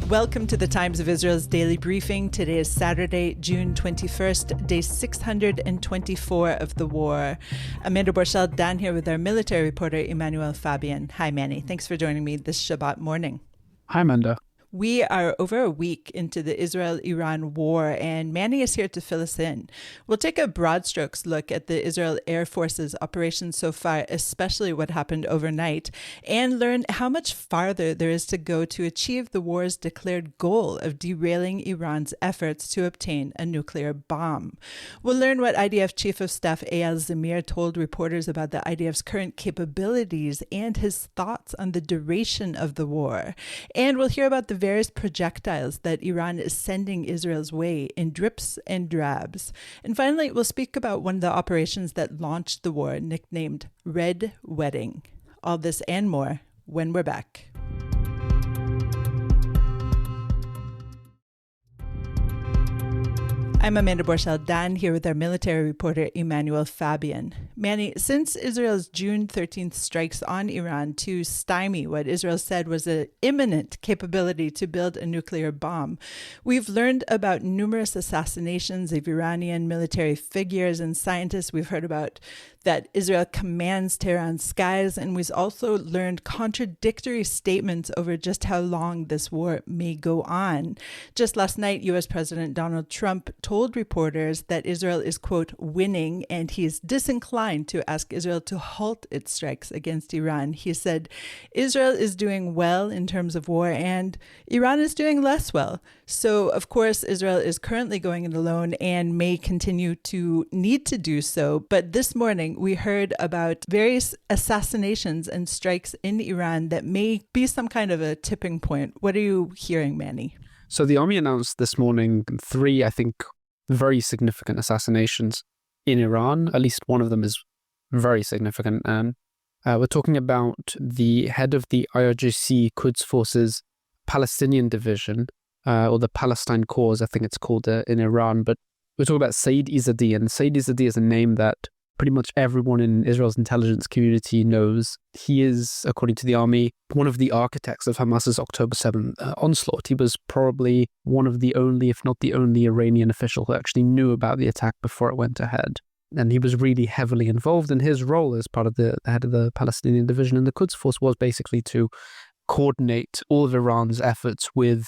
Welcome to the Times of Israel's daily briefing. Today is Saturday, June 21st, day 624 of the war. Amanda Borschel-Dan here with our military reporter, Emanuel Fabian. Hi, Manny. Thanks for joining me this Shabbat morning. Hi, Amanda. We are over a week into the Israel-Iran war, and Manny is here to fill us in. We'll take a broad strokes look at the Israel Air Force's operations so far, especially what happened overnight, and learn how much farther there is to go to achieve the war's declared goal of derailing Iran's efforts to obtain a nuclear bomb. We'll learn what IDF Chief of Staff Eyal Zamir told reporters about the IDF's current capabilities and his thoughts on the duration of the war. And we'll hear about the various projectiles that Iran is sending Israel's way in drips and drabs. And finally, we'll speak about one of the operations that launched the war, nicknamed Red Wedding. All this and more when we're back. I'm Amanda Borschel-Dan here with our military reporter, Emanuel Fabian. Manny, since Israel's June 13th strikes on Iran to stymie what Israel said was an imminent capability to build a nuclear bomb, we've learned about numerous assassinations of Iranian military figures and scientists. We've heard about that Israel commands Tehran's skies, and we've also learned contradictory statements over just how long this war may go on. Just last night, U.S. President Donald Trump told reporters that Israel is, quote, winning, and he's disinclined to ask Israel to halt its strikes against Iran. He said, Israel is doing well in terms of war, and Iran is doing less well. So, of course, Israel is currently going it alone and may continue to need to do so. But this morning, we heard about various assassinations and strikes in Iran that may be some kind of a tipping point. What are you hearing, Manny? So the army announced this morning 3, I think, very significant assassinations in Iran. At least one of them is very significant. And we're talking about the head of the IRGC Quds Force's Palestinian division, or the Palestine Corps, I think it's called in Iran. But we're talking about Saeed Izadi, and Saeed Izadi is a name that pretty much everyone in Israel's intelligence community knows. He is, according to the army, one of the architects of Hamas's October 7th onslaught. He was probably one of the only, if not the only, Iranian official who actually knew about the attack before it went ahead. And he was really heavily involved, in his role as part of the head of the Palestinian division in the Quds Force was basically to coordinate all of Iran's efforts with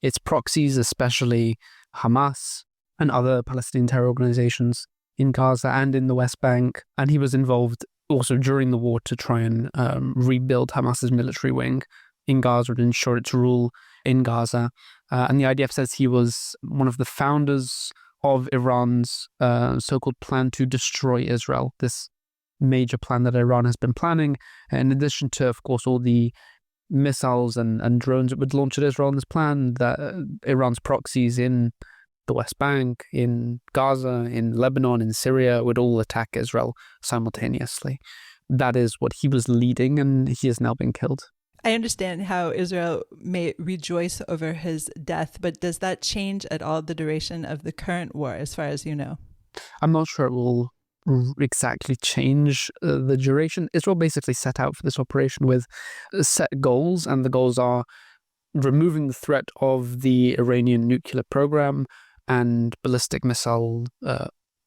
its proxies, especially Hamas and other Palestinian terror organizations in Gaza and in the West Bank. And he was involved also during the war to try and rebuild Hamas's military wing in Gaza and ensure its rule in Gaza. And the IDF says he was one of the founders of Iran's so-called plan to destroy Israel, this major plan that Iran has been planning, in addition to, of course, all the missiles and drones it would launch at Israel in this plan, that Iran's proxies in the West Bank, in Gaza, in Lebanon, in Syria would all attack Israel simultaneously. That is what he was leading, and he has now been killed. I understand how Israel may rejoice over his death, but does that change at all the duration of the current war, as far as you know? I'm not sure it will exactly change the duration. Israel basically set out for this operation with set goals, and the goals are removing the threat of the Iranian nuclear program and ballistic missile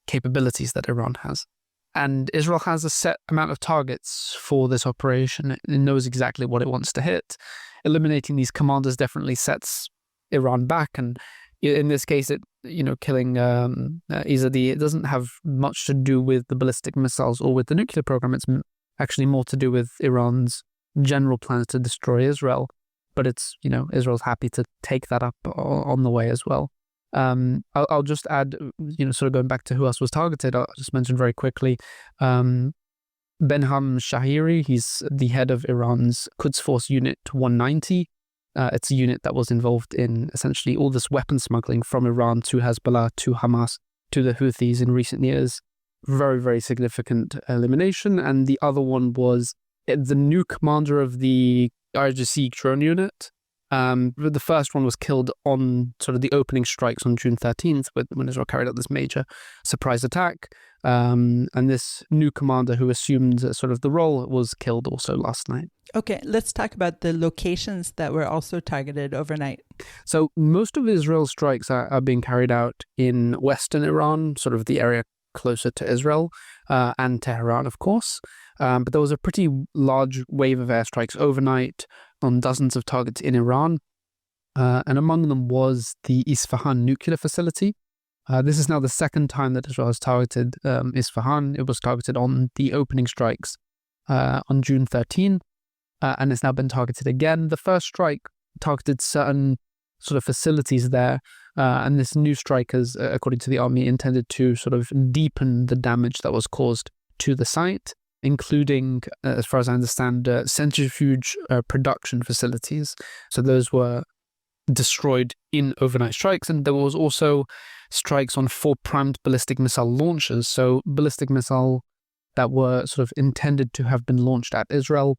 capabilities that Iran has. And Israel has a set amount of targets for this operation. It knows exactly what it wants to hit. Eliminating these commanders definitely sets Iran back. And in this case, killing Izadi, it doesn't have much to do with the ballistic missiles or with the nuclear program. It's actually more to do with Iran's general plans to destroy Israel. But it's, Israel's happy to take that up on the way as well. I'll just add, sort of going back to who else was targeted, I'll just mention very quickly, Benham Shahiri. He's the head of Iran's Quds Force Unit 190. It's a unit that was involved in essentially all this weapon smuggling from Iran to Hezbollah, to Hamas, to the Houthis in recent years. Very, very significant elimination. And the other one was the new commander of the IRGC drone unit. The first one was killed on sort of the opening strikes on June 13th when Israel carried out this major surprise attack. And this new commander who assumed sort of the role was killed also last night. Okay, let's talk about the locations that were also targeted overnight. So most of Israel's strikes are being carried out in western Iran, sort of the area closer to Israel and Tehran, of course. But there was a pretty large wave of airstrikes overnight on dozens of targets in Iran. And among them was the Isfahan nuclear facility. This is now the second time that Israel has targeted Isfahan. It was targeted on the opening strikes on June 13, and it's now been targeted again. The first strike targeted certain sort of facilities there, and this new strike is, according to the army, intended to sort of deepen the damage that was caused to the site, including, as far as I understand, centrifuge production facilities. So those were destroyed in overnight strikes, and there was also strikes on 4 primed ballistic missile launchers, so ballistic missile that were sort of intended to have been launched at Israel.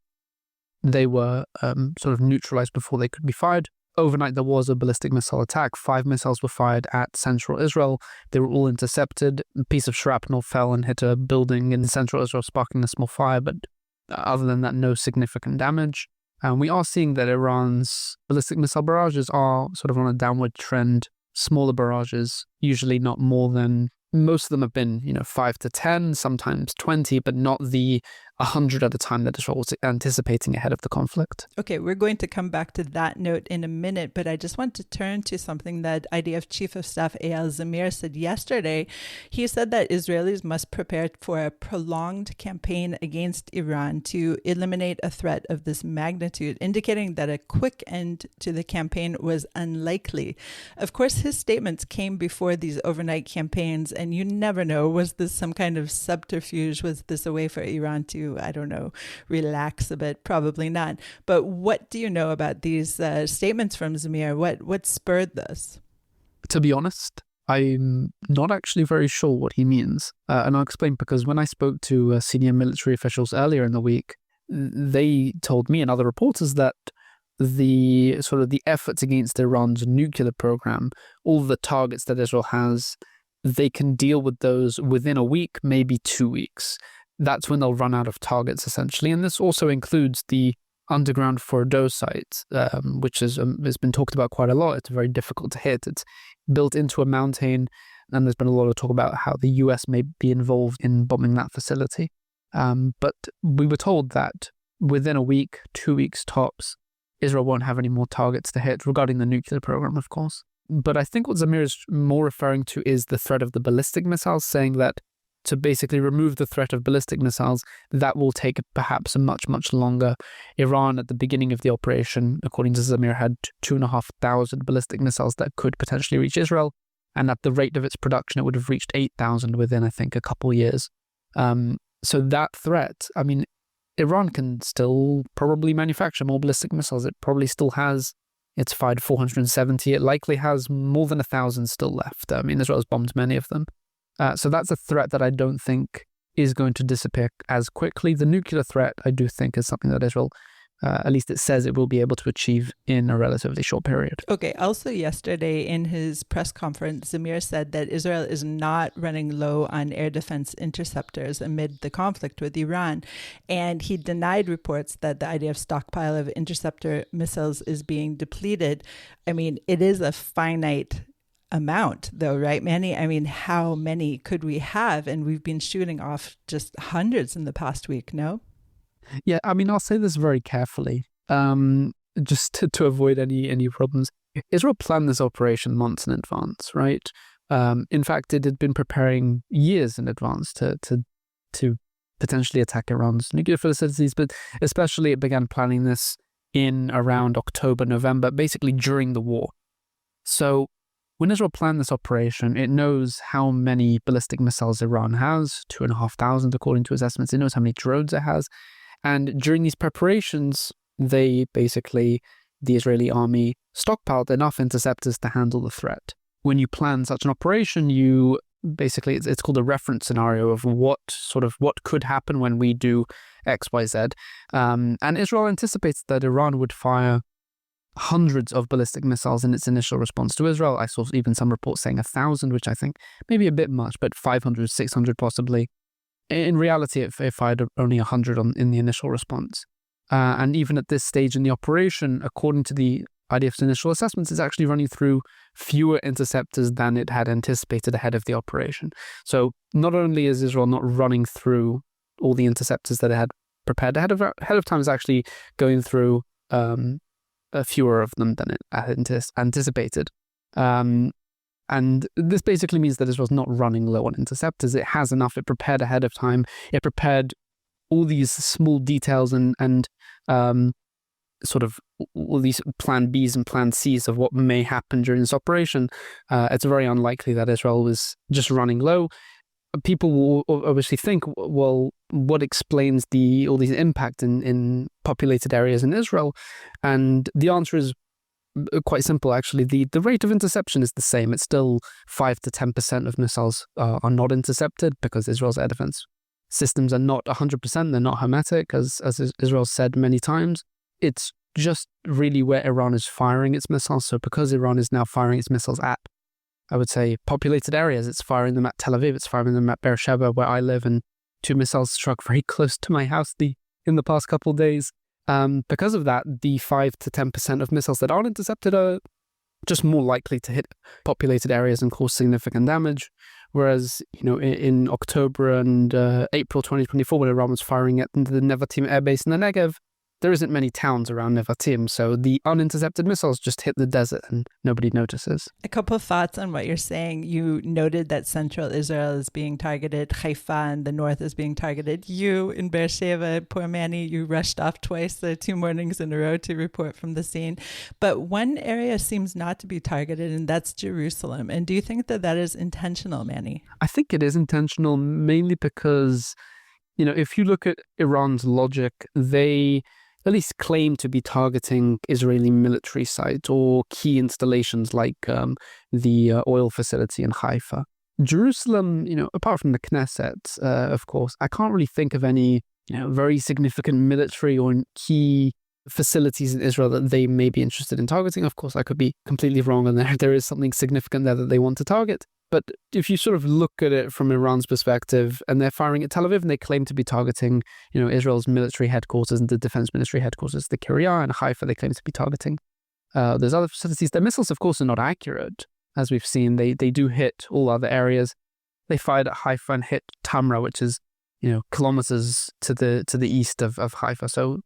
They were sort of neutralized before they could be fired. Overnight, there was a ballistic missile attack. 5 missiles were fired at central Israel. They were all intercepted. A piece of shrapnel fell and hit a building in central Israel, sparking a small fire, but other than that, no significant damage. And we are seeing that Iran's ballistic missile barrages are sort of on a downward trend. Smaller barrages, usually not more than, most of them have been, 5 to 10, sometimes 20, but not the 100 at a time that Israel was anticipating ahead of the conflict. Okay, we're going to come back to that note in a minute, but I just want to turn to something that IDF Chief of Staff Eyal Zamir said yesterday. He said that Israelis must prepare for a prolonged campaign against Iran to eliminate a threat of this magnitude, indicating that a quick end to the campaign was unlikely. Of course, his statements came before these overnight campaigns, and you never know, was this some kind of subterfuge? Was this a way for Iran to, I don't know, relax a bit? Probably not. But what do you know about these statements from Zamir? What spurred this? To be honest, I'm not actually very sure what he means. And I'll explain, because when I spoke to senior military officials earlier in the week, they told me and other reporters that the efforts against Iran's nuclear program, all the targets that Israel has, they can deal with those within a week, maybe 2 weeks. That's when they'll run out of targets, essentially. And this also includes the underground Fordo site, which has been talked about quite a lot. It's very difficult to hit. It's built into a mountain, and there's been a lot of talk about how the US may be involved in bombing that facility. But we were told that within a week, 2 weeks tops, Israel won't have any more targets to hit, regarding the nuclear program, of course. But I think what Zamir is more referring to is the threat of the ballistic missiles, saying that to basically remove the threat of ballistic missiles, that will take perhaps a much, much longer. Iran, at the beginning of the operation, according to Zamir, had 2,500 ballistic missiles that could potentially reach Israel. And at the rate of its production, it would have reached 8,000 within, I think, a couple years. So that threat, I mean, Iran can still probably manufacture more ballistic missiles. It probably still has. It's fired 470. It likely has more than 1,000 still left. I mean, Israel has bombed many of them. So that's a threat that I don't think is going to disappear as quickly. The nuclear threat, I do think, is something that Israel, at least it says it will be able to achieve in a relatively short period. Okay. Also yesterday in his press conference, Zamir said that Israel is not running low on air defense interceptors amid the conflict with Iran. And he denied reports that the IDF stockpile of interceptor missiles is being depleted. I mean, it is a finite amount though, right, Manny? I mean, how many could we have? And we've been shooting off just hundreds in the past week, no? Yeah, I mean, I'll say this very carefully, just to avoid any problems. Israel planned this operation months in advance, right? In fact, it had been preparing years in advance to potentially attack Iran's nuclear facilities, but especially it began planning this in around October, November, basically during the war. So when Israel planned this operation, it knows how many ballistic missiles Iran has, 2,500 according to its estimates. It knows how many drones it has. And during these preparations, the Israeli army stockpiled enough interceptors to handle the threat. When you plan such an operation, you basically, it's called a reference scenario of what could happen when we do X, Y, Z. And Israel anticipates that Iran would fire hundreds of ballistic missiles in its initial response to Israel. I saw even some reports saying 1,000, which I think maybe a bit much, but 500, 600 possibly. In reality, it fired only 100 in the initial response. And even at this stage in the operation, according to the IDF's initial assessments, it's actually running through fewer interceptors than it had anticipated ahead of the operation. So not only is Israel not running through all the interceptors that it had prepared ahead of time, is actually going through fewer of them than it had anticipated. And this basically means that Israel's not running low on interceptors. It has enough. It prepared ahead of time. It prepared all these small details and sort of all these plan Bs and plan Cs of what may happen during this operation. It's very unlikely that Israel was just running low. People will obviously think, well, what explains all these impact in populated areas in Israel? And the answer is quite simple, actually. The rate of interception is the same. It's still 5 to 10% of missiles are not intercepted because Israel's air defense systems are not 100%. They're not hermetic, as Israel said many times. It's just really where Iran is firing its missiles. So because Iran is now firing its missiles at, I would say, populated areas, it's firing them at Tel Aviv, it's firing them at Beersheba, where I live, and 2 missiles struck very close to my house in the past couple of days. Because of that, the 5 to 10% of missiles that aren't intercepted are just more likely to hit populated areas and cause significant damage. Whereas, in October and April 2024, when Iran was firing at the Nevatim air base in the Negev, there isn't many towns around Nevatim, so the unintercepted missiles just hit the desert and nobody notices. A couple of thoughts on what you're saying. You noted that central Israel is being targeted, Haifa and the north is being targeted. You in Beersheba, poor Manny, you rushed off twice, 2 mornings in a row to report from the scene. But one area seems not to be targeted, and that's Jerusalem. And do you think that is intentional, Manny? I think it is intentional, mainly because, if you look at Iran's logic, they at least claim to be targeting Israeli military sites or key installations like the oil facility in Haifa. Jerusalem, apart from the Knesset, of course, I can't really think of any very significant military or key facilities in Israel that they may be interested in targeting. Of course, I could be completely wrong, and there is something significant there that they want to target. But if you sort of look at it from Iran's perspective, and they're firing at Tel Aviv, and they claim to be targeting, Israel's military headquarters and the defense ministry headquarters, the Kiryat and Haifa, they claim to be targeting those other facilities. Their missiles, of course, are not accurate, as we've seen. They do hit all other areas. They fired at Haifa and hit Tamra, which is, kilometers to the east of Haifa. So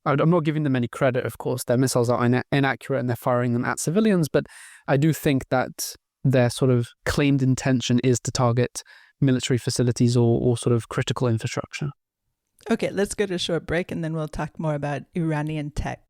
I'm not giving them any credit, of course. Their missiles are inaccurate and they're firing them at civilians, but I do think that their sort of claimed intention is to target military facilities or sort of critical infrastructure. Okay, let's go to a short break and then we'll talk more about Iranian tech.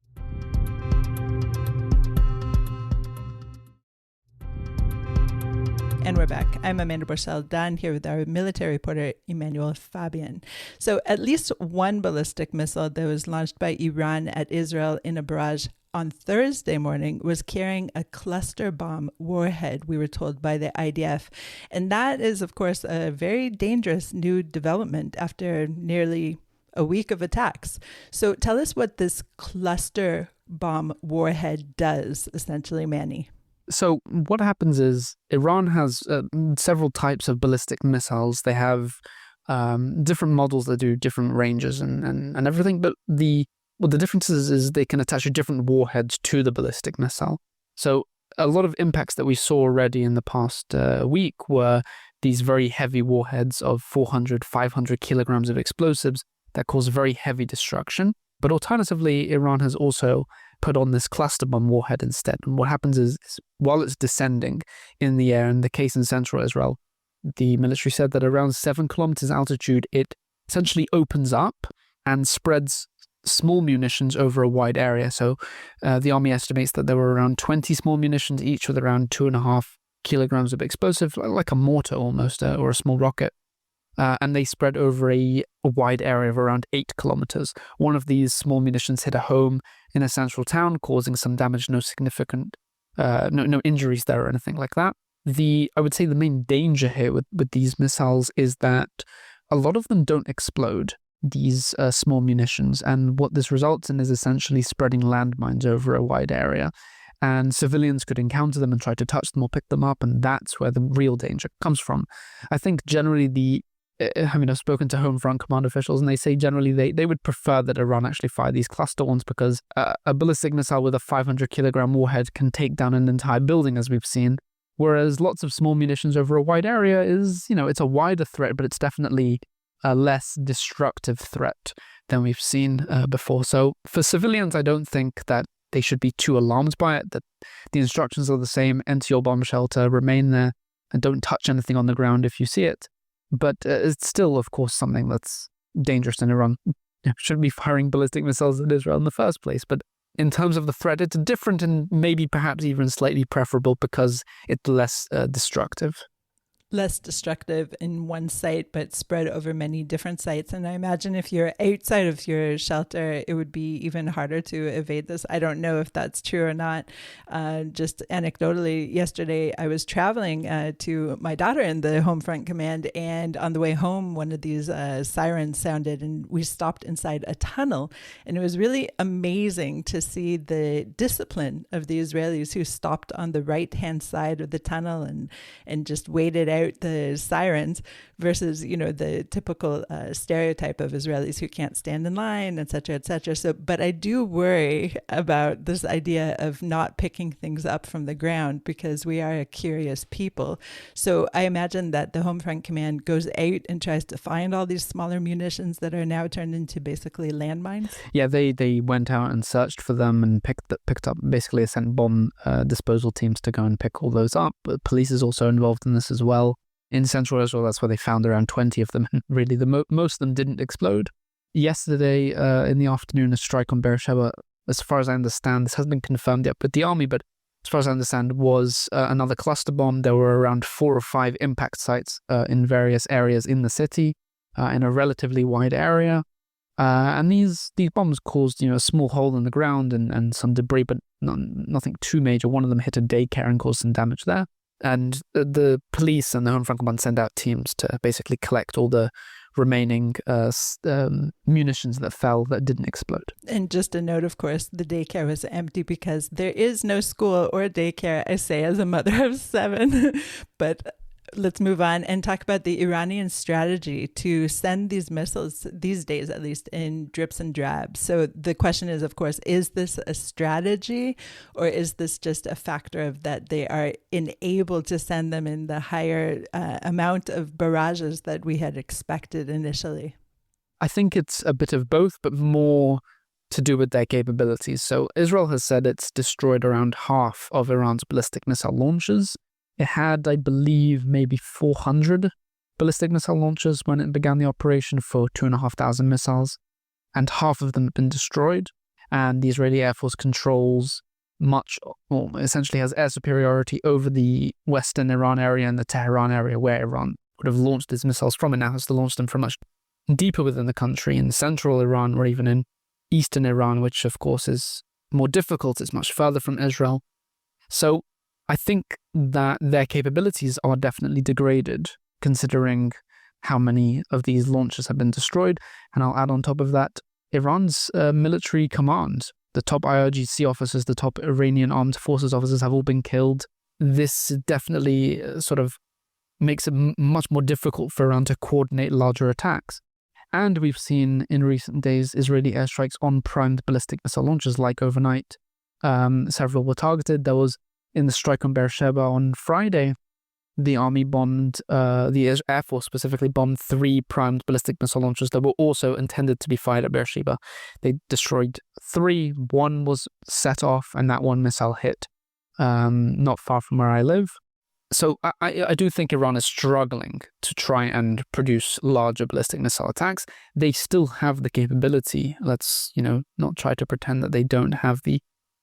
And we're back. I'm Amanda Borschel-Dan here with our military reporter, Emanuel Fabian. So at least one ballistic missile that was launched by Iran at Israel in a barrage on Thursday morning was carrying a cluster bomb warhead, we were told by the IDF. And that is, of course, a very dangerous new development after nearly a week of attacks. So tell us what this cluster bomb warhead does, essentially, Manny. So what happens is Iran has several types of ballistic missiles. They have different models that do different ranges and everything. But the difference is they can attach different warheads to the ballistic missile. So a lot of impacts that we saw already in the past week were these very heavy warheads of 400, 500 kilograms of explosives that cause very heavy destruction. But alternatively, Iran has also put on this cluster bomb warhead instead. And what happens is while it's descending in the air, in the case in central Israel, the military said that around 7 kilometers altitude, it essentially opens up and spreads small munitions over a wide area. So the army estimates that there were around 20 small munitions, each with around 2.5 kilograms of explosive, like a mortar almost, or a small rocket. And they spread over a wide area of around 8 kilometers. One of these small munitions hit a home in a central town, causing some damage, no significant, no injuries there or anything like that. I would say the main danger here with these missiles is that a lot of them don't explode, these small munitions. And what this results in is essentially spreading landmines over a wide area. And civilians could encounter them and try to touch them or pick them up. And that's where the real danger comes from. I think generally the I've spoken to Home Front Command officials, and they say generally they would prefer that Iran actually fire these cluster ones, because a ballistic missile with a 500-kilogram warhead can take down an entire building, as we've seen. Whereas lots of small munitions over a wide area is, it's a wider threat, but it's definitely a less destructive threat than we've seen before. So for civilians, I don't think that they should be too alarmed by it, that the instructions are the same: enter your bomb shelter, remain there, and don't touch anything on the ground if you see it. But it's still, of course, something that's dangerous, in Iran. Shouldn't be firing ballistic missiles at Israel in the first place. But in terms of the threat, it's different and maybe perhaps even slightly preferable because it's less destructive. Less destructive in one site, but spread over many different sites. And I imagine if you're outside of your shelter, it would be even harder to evade this. I don't know if that's true or not. Just anecdotally, yesterday I was traveling to my daughter in the Home Front Command, and on the way home, one of these sirens sounded, and we stopped inside a tunnel. And it was really amazing to see the discipline of the Israelis who stopped on the right-hand side of the tunnel and just waited out the sirens versus, the typical stereotype of Israelis who can't stand in line, et cetera, et cetera. So, but I do worry about this idea of not picking things up from the ground, because we are a curious people. So I imagine that the Home Front Command goes out and tries to find all these smaller munitions that are now turned into basically landmines. Yeah, they went out and searched for them and picked up, basically sent bomb disposal teams to go and pick all those up. But police is also involved in this as well. In central Israel, that's where they found around 20 of them. And really, most of them didn't explode. Yesterday, in the afternoon, a strike on Beersheba, as far as I understand, this hasn't been confirmed yet, but the army, but as far as I understand, was another cluster bomb. There were around 4 or 5 impact sites in various areas in the city, in a relatively wide area. And these bombs caused, a small hole in the ground and some debris, but nothing too major. One of them hit a daycare and caused some damage there. And the police and the Home Front Command send out teams to basically collect all the remaining munitions that fell that didn't explode. And just a note, of course, the daycare was empty because there is no school or daycare, I say as a mother of 7. But let's move on and talk about the Iranian strategy to send these missiles, these days at least, in drips and drabs. So the question is, of course, is this a strategy, or is this just a factor of that they are enabled to send them in the higher amount of barrages that we had expected initially? I think it's a bit of both, but more to do with their capabilities. So Israel has said it's destroyed around half of Iran's ballistic missile launchers. It had, I believe, maybe 400 ballistic missile launchers when it began the operation for 2,500 missiles, and half of them have been destroyed. And the Israeli Air Force controls essentially has air superiority over the western Iran area and the Tehran area where Iran would have launched its missiles from. It now has to launch them from much deeper within the country, in central Iran or even in eastern Iran, which of course is more difficult. It's much further from Israel. So I think that their capabilities are definitely degraded, considering how many of these launchers have been destroyed. And I'll add on top of that, Iran's military command, the top IRGC officers, the top Iranian armed forces officers have all been killed. This definitely sort of makes it much more difficult for Iran to coordinate larger attacks. And we've seen in recent days Israeli airstrikes on primed ballistic missile launchers, like overnight. Several were targeted. There was, in the strike on Beersheba on Friday, the army bombed, the Air Force specifically bombed 3 primed ballistic missile launchers that were also intended to be fired at Beersheba. They destroyed 3. 1 was set off, and that one missile hit not far from where I live. So I do think Iran is struggling to try and produce larger ballistic missile attacks. They still have the capability. Let's, not try to pretend that they don't have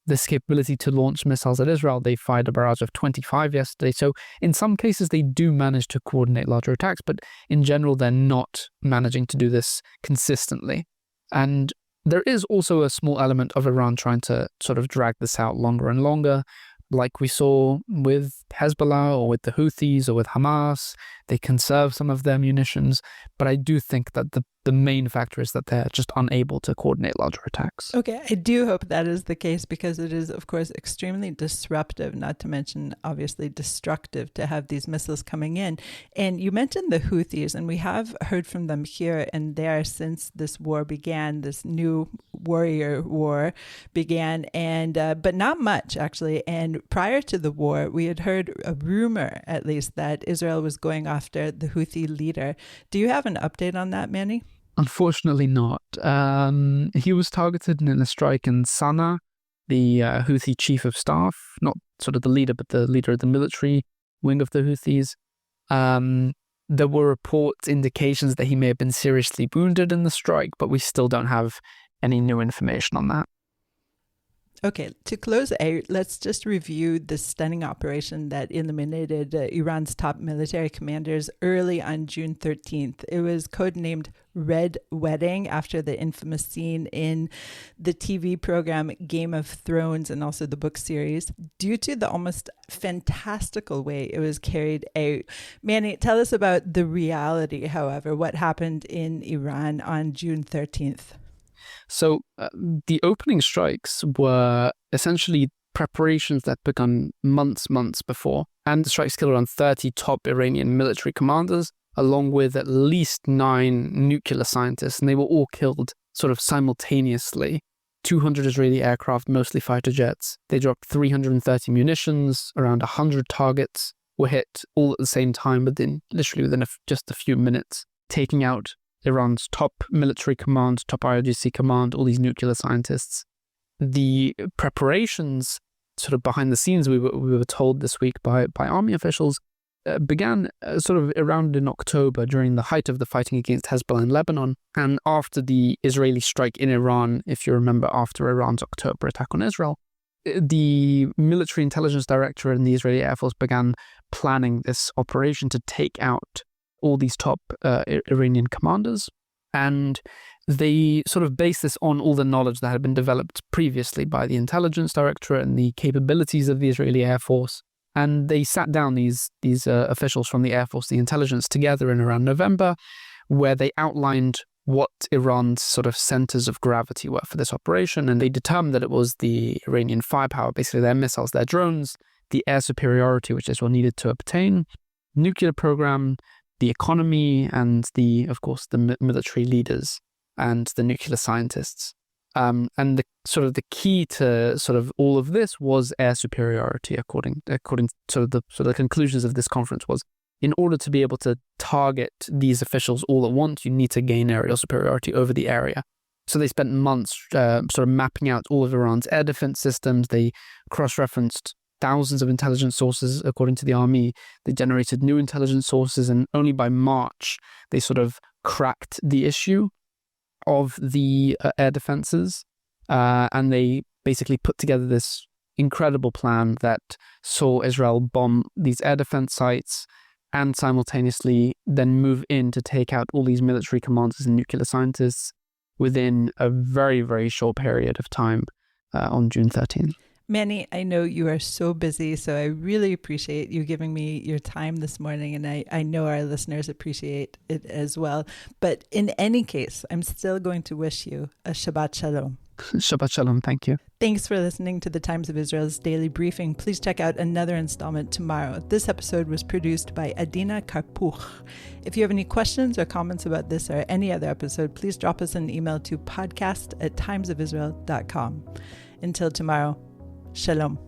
this capability to launch missiles at Israel. They fired a barrage of 25 yesterday. So in some cases, they do manage to coordinate larger attacks, but in general, they're not managing to do this consistently. And there is also a small element of Iran trying to sort of drag this out longer and longer. like we saw with Hezbollah or with the Houthis or with Hamas. They conserve some of their munitions, but I do think that the main factor is that they're just unable to coordinate larger attacks. Okay, I do hope that is the case, because it is, of course, extremely disruptive, not to mention obviously destructive, to have these missiles coming in. And you mentioned the Houthis, and we have heard from them here and there since this war began, this new warrior war began, and but not much actually. And prior to the war, we had heard a rumor, at least, that Israel was going after the Houthi leader. Do you have an update on that, Manny? Unfortunately not. He was targeted in a strike in Sana'a, the Houthi chief of staff, not sort of the leader, but the leader of the military wing of the Houthis. There were reports, indications that he may have been seriously wounded in the strike, but we still don't have any new information on that. Okay, to close out, let's just review the stunning operation that eliminated Iran's top military commanders early on June 13th. It was codenamed Red Wedding, after the infamous scene in the TV program Game of Thrones and also the book series, due to the almost fantastical way it was carried out. Manny, tell us about the reality, however, what happened in Iran on June 13th. So the opening strikes were essentially preparations that began months before. And the strikes killed around 30 top Iranian military commanders, along with at least 9 nuclear scientists. And they were all killed sort of simultaneously. 200 Israeli aircraft, mostly fighter jets. They dropped 330 munitions, around 100 targets were hit all at the same time, literally within just a few minutes, taking out Iran's top military command, top IRGC command, all these nuclear scientists. The preparations sort of behind the scenes, we were told this week by army officials, began sort of around in October, during the height of the fighting against Hezbollah in Lebanon, and after the Israeli strike in Iran, if you remember, after Iran's October attack on Israel. The military intelligence director and the Israeli Air Force began planning this operation to take out all these top Iranian commanders, and they sort of based this on all the knowledge that had been developed previously by the intelligence directorate and the capabilities of the Israeli Air Force. And they sat down these officials from the Air Force, the intelligence, together in around November, where they outlined what Iran's sort of centers of gravity were for this operation, and they determined that it was the Iranian firepower, basically their missiles, their drones, the air superiority which Israel needed to obtain, nuclear program, the economy, and of course, the military leaders and the nuclear scientists. And the key to sort of all of this was air superiority, according to the conclusions of this conference was, in order to be able to target these officials all at once, you need to gain aerial superiority over the area. So they spent months sort of mapping out all of Iran's air defense systems. They cross-referenced thousands of intelligence sources, according to the army. They generated new intelligence sources, and only by March, they sort of cracked the issue of the air defenses. And they basically put together this incredible plan that saw Israel bomb these air defense sites and simultaneously then move in to take out all these military commanders and nuclear scientists within a very, very short period of time on June 13th. Manny, I know you are so busy, so I really appreciate you giving me your time this morning, and I know our listeners appreciate it as well. But in any case, I'm still going to wish you a Shabbat Shalom. Shabbat Shalom, thank you. Thanks for listening to the Times of Israel's Daily Briefing. Please check out another installment tomorrow. This episode was produced by Adina Karpuch. If you have any questions or comments about this or any other episode, please drop us an email to podcast@timesofisrael.com. Until tomorrow, Shalom.